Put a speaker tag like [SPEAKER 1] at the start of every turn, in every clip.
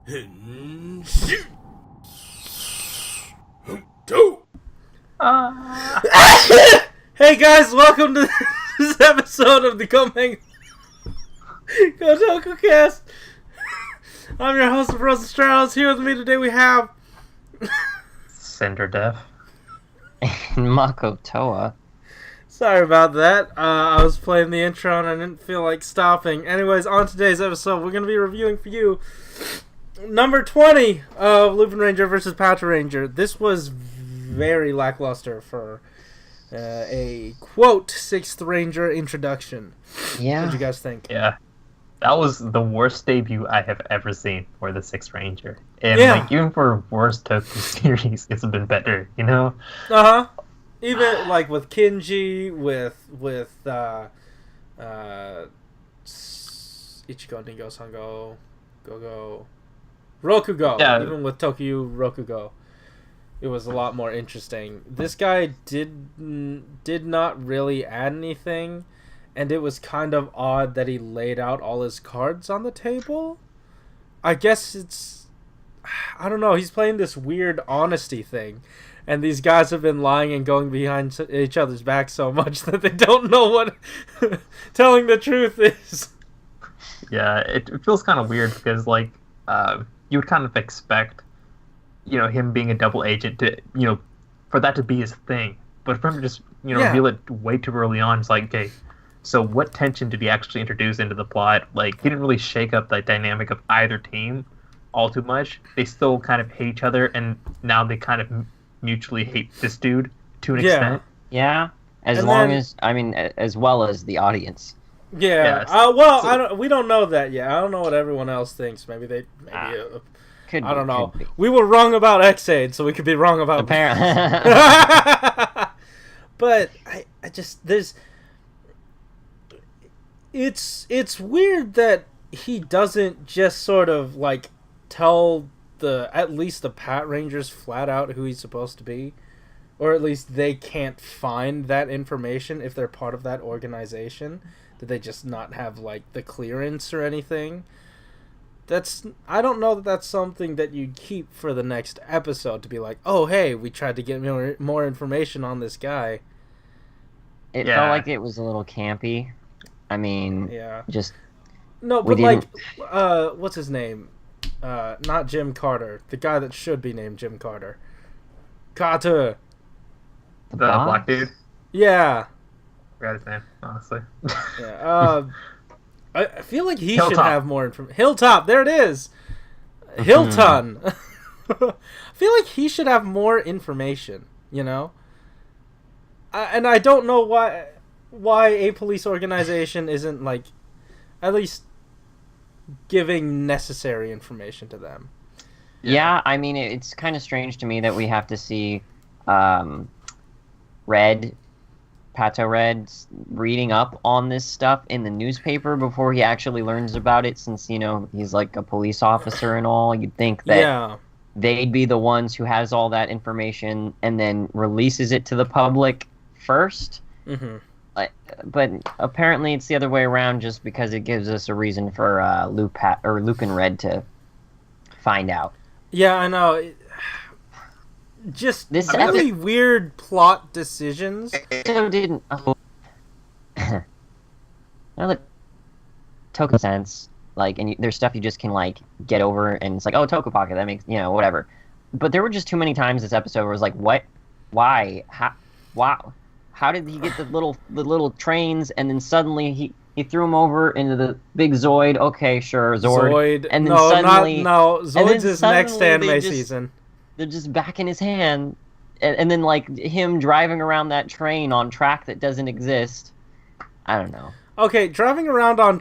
[SPEAKER 1] Hey guys, welcome to this episode of the Gotoku Cast. I'm your host of Stratos. Here with me today we have
[SPEAKER 2] Cinder Death
[SPEAKER 3] and Makotoa.
[SPEAKER 1] Sorry about that. I was playing the intro and I didn't feel like stopping. Anyways, on today's episode, we're going to be reviewing for you number 20 of Lupinranger versus Patranger. This was very lackluster for a quote 6th Ranger introduction.
[SPEAKER 3] Yeah.
[SPEAKER 1] What did you guys think?
[SPEAKER 2] Yeah. That was the worst debut I have ever seen for the 6th Ranger. And like even for worst Toku series, it's been better, you know?
[SPEAKER 1] Uh-huh. Even like with Kinji, with Ichigo, Ningo, Sango, Gogo, Rokugo.
[SPEAKER 2] Yeah.
[SPEAKER 1] Even with Tokyo Rokugo, it was a lot more interesting. This guy did not really add anything, and it was kind of odd that he laid out all his cards on the table. I guess I don't know. He's playing this weird honesty thing. And these guys have been lying and going behind each other's back so much that they don't know what telling the truth is.
[SPEAKER 2] Yeah, it feels kind of weird because, like, you would kind of expect, him being a double agent to, for that to be his thing. But for him to just, reveal it way too early on, it's like, okay, so what tension did he actually introduce into the plot? Like, he didn't really shake up the dynamic of either team all too much. They still kind of hate each other, and now they kind of mutually hate this dude to an extent.
[SPEAKER 3] Yeah, as well as the audience.
[SPEAKER 1] Yeah. Yes. We don't know that yet. I don't know what everyone else thinks. Maybe I don't know. We were wrong about X-Aid, so we could be wrong about
[SPEAKER 3] apparently.
[SPEAKER 1] But I just it's weird that he doesn't just sort of like tell at least the Patrangers flat out who he's supposed to be, or at least they can't find that information if they're part of that organization. Did they just not have like the clearance or anything? I don't know that that's something that you'd keep for the next episode to be like, oh hey, we tried to get more information on this guy.
[SPEAKER 3] It felt like it was a little campy. I mean, just
[SPEAKER 1] no, but like, what's his name? Not Jim Carter. The guy that should be named Jim Carter. Carter.
[SPEAKER 2] The black dude?
[SPEAKER 1] Yeah.
[SPEAKER 2] I forgot his name, honestly.
[SPEAKER 1] Yeah. I feel like he should have more information. Hilltop, there it is. Hilton. I feel like he should have more information, and I don't know why a police organization isn't, like, at least giving necessary information to them.
[SPEAKER 3] Yeah, I mean, it's kind of strange to me that we have to see Pato Red reading up on this stuff in the newspaper before he actually learns about it, since, he's like a police officer and all. You'd think that they'd be the ones who has all that information and then releases it to the public first. Mm-hmm. But apparently it's the other way around, just because it gives us a reason for Lupin Red to find out.
[SPEAKER 1] Yeah, I know. Just this really weird plot decisions.
[SPEAKER 3] Didn't. Now that Toku sense, like, and there's stuff you just can like get over, and it's like, oh, Toku Pocket, that makes whatever. But there were just too many times this episode where it was like, what, why, how did he get the little trains, and then suddenly he threw him over into the big Zoid. Okay, sure, Zord. And then
[SPEAKER 1] Zoid's his next anime season.
[SPEAKER 3] They're just back in his hand, and then like him driving around that train on track that doesn't exist. I don't know.
[SPEAKER 1] Okay, driving around on a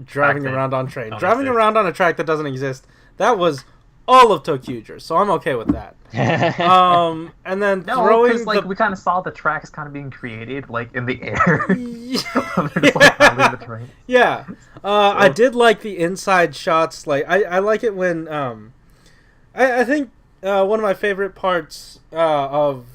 [SPEAKER 1] track that doesn't exist. That was all of Tokyuger, so I'm okay with that. And then throwing
[SPEAKER 2] we kind of saw the tracks kind of being created, like, in the air.
[SPEAKER 1] I did like the inside shots. Like, I like it when I think one of my favorite parts of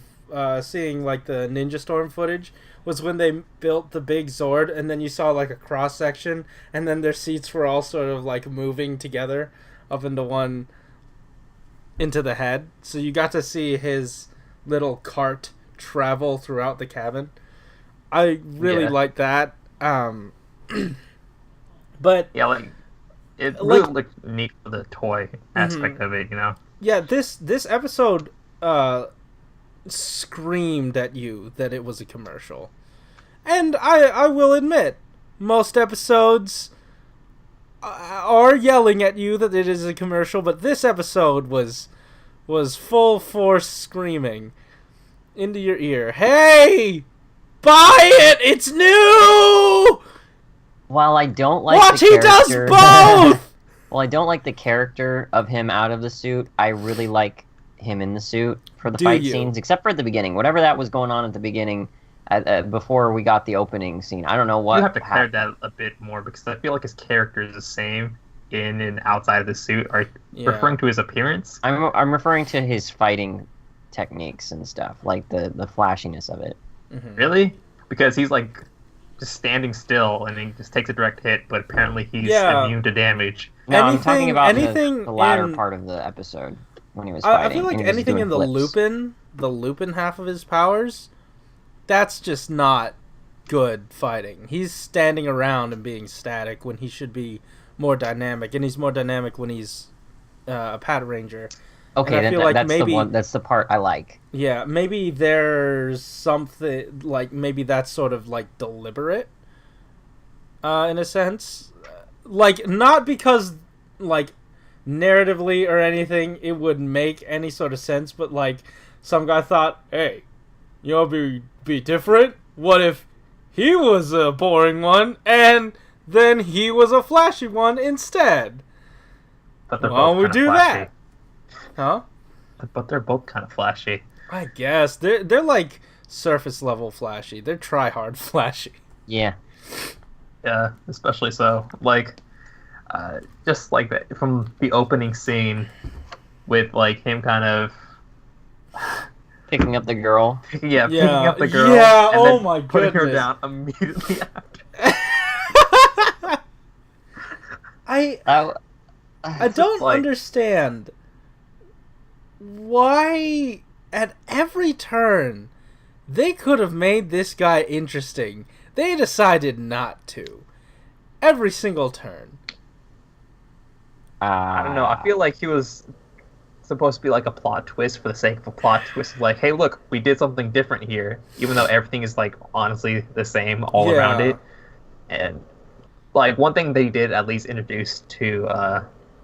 [SPEAKER 1] seeing like the Ninja Storm footage was when they built the big Zord, and then you saw like a cross section, and then their seats were all sort of like moving together. up into one into the head. So you got to see his little cart travel throughout the cabin. I really like that. But
[SPEAKER 2] yeah, like it really looked neat for the toy aspect of it, you know.
[SPEAKER 1] Yeah, this episode screamed at you that it was a commercial. And I will admit, most episodes are yelling at you that it is a commercial, but this episode was full force screaming into your ear, "Hey! Buy it! It's new!"
[SPEAKER 3] While I don't like
[SPEAKER 1] Watch,
[SPEAKER 3] the
[SPEAKER 1] he
[SPEAKER 3] character,
[SPEAKER 1] does both!
[SPEAKER 3] While I don't like the character of him out of the suit, I really like him in the suit for the fight scenes, except for at the beginning. Whatever that was going on at the beginning, before we got the opening scene. I don't know what.
[SPEAKER 2] You have to clear that a bit more, because I feel like his character is the same in and outside of the suit. Are you referring to his appearance?
[SPEAKER 3] I'm referring to his fighting techniques and stuff, like the flashiness of it.
[SPEAKER 1] Mm-hmm.
[SPEAKER 2] Really? Because he's like just standing still and he just takes a direct hit, but apparently he's immune to damage.
[SPEAKER 3] No, I'm talking about the latter part of the episode when he was fighting.
[SPEAKER 1] I feel like anything in the Lupin half of his powers, that's just not good fighting. He's standing around and being static when he should be more dynamic, and he's more dynamic when he's a Patranger.
[SPEAKER 3] Okay, that's the part I like.
[SPEAKER 1] Yeah, maybe there's something, like, maybe that's sort of, like, deliberate, in a sense. Like, not because, like, narratively or anything, it would make any sort of sense, but, like, some guy thought, hey, you know, be different? What if he was a boring one, and then he was a flashy one instead?
[SPEAKER 2] But why don't we do that?
[SPEAKER 1] Huh?
[SPEAKER 2] But they're both kind of flashy.
[SPEAKER 1] I guess they're like surface level flashy. They're try hard flashy.
[SPEAKER 3] Yeah.
[SPEAKER 2] Yeah, especially so. Like, just like that from the opening scene, with like him kind of
[SPEAKER 3] picking up the girl.
[SPEAKER 2] Picking up the girl.
[SPEAKER 1] Yeah.
[SPEAKER 2] And
[SPEAKER 1] oh my goodness.
[SPEAKER 2] Putting her down immediately after.
[SPEAKER 1] I don't understand why at every turn they could have made this guy interesting. They decided not to. Every single turn.
[SPEAKER 2] I don't know. I feel like he was supposed to be like a plot twist for the sake of a plot twist. Like, hey, look, we did something different here, even though everything is like honestly the same all around it. And like one thing they did at least introduce to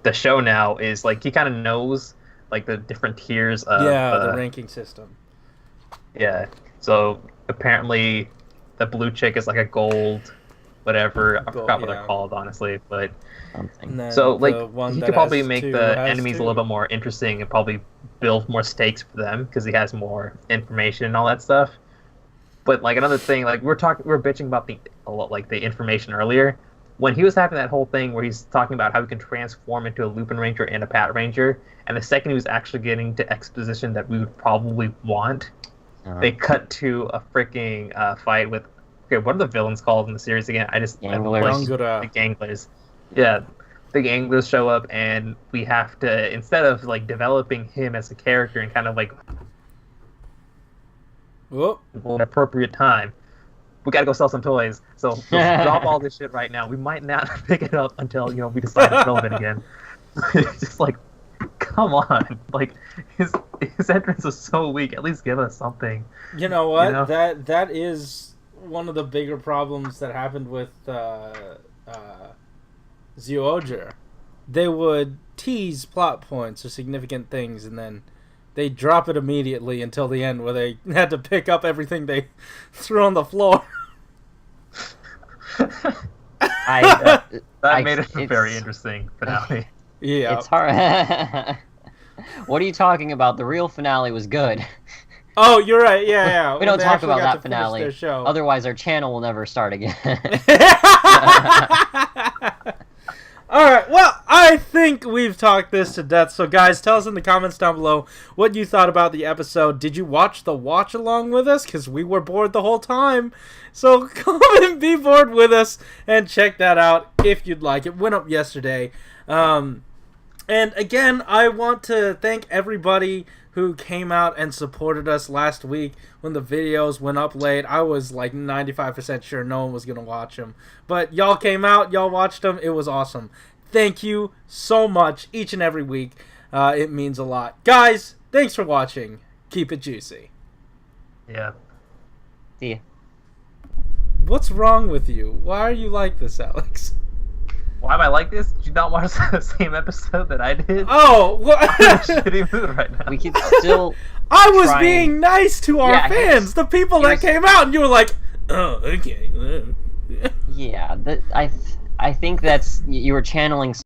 [SPEAKER 2] the show now is like he kind of knows like the different tiers of
[SPEAKER 1] the ranking system.
[SPEAKER 2] Yeah. So apparently the blue chick is like a gold whatever. I forgot what they're called, honestly, but so like he could probably make the enemies a little bit more interesting and probably build more stakes for them because he has more information and all that stuff. But like another thing, like we were bitching about the information earlier. When he was having that whole thing where he's talking about how he can transform into a Lupinranger and a Patranger, and the second he was actually getting to exposition that we would probably want, they cut to a freaking fight with, okay, what are the villains called in the series again? The Ganglers. Yeah, the Ganglers show up, and we have to, instead of like developing him as a character and kind of like an appropriate time, we gotta go sell some toys. So drop all this shit right now. We might not pick it up until we decide to film it again. It's just like, come on! Like his entrance was so weak. At least give us something.
[SPEAKER 1] You know what? You know? That is one of the bigger problems that happened with Zyuohger. They would tease plot points or significant things, and then they drop it immediately until the end, where they had to pick up everything they threw on the floor.
[SPEAKER 2] That made it a very interesting finale.
[SPEAKER 3] Yeah, it's hard. What are you talking about? The real finale was good.
[SPEAKER 1] Oh, you're right. Yeah.
[SPEAKER 3] We don't talk about that finale. Otherwise, our channel will never start again.
[SPEAKER 1] All right, well, I think we've talked this to death. So, guys, tell us in the comments down below what you thought about the episode. Did you watch the watch-along with us? Because we were bored the whole time. So, come and be bored with us and check that out if you'd like. It went up yesterday. And again, I want to thank everybody who came out and supported us last week when the videos went up late. I was like 95% sure no one was going to watch them. But y'all came out, y'all watched them, it was awesome. Thank you so much each and every week. It means a lot. Guys, thanks for watching. Keep it juicy.
[SPEAKER 2] Yeah.
[SPEAKER 3] See ya.
[SPEAKER 1] What's wrong with you? Why are you like this, Alex?
[SPEAKER 2] Why am I like this? Did you not watch the same episode that I did?
[SPEAKER 1] Oh, well,
[SPEAKER 2] Shitty mood right now.
[SPEAKER 3] We could still.
[SPEAKER 1] I was being nice to our fans, the people that came out, and you were like, "Oh, okay."
[SPEAKER 3] Yeah, I think that's you were channeling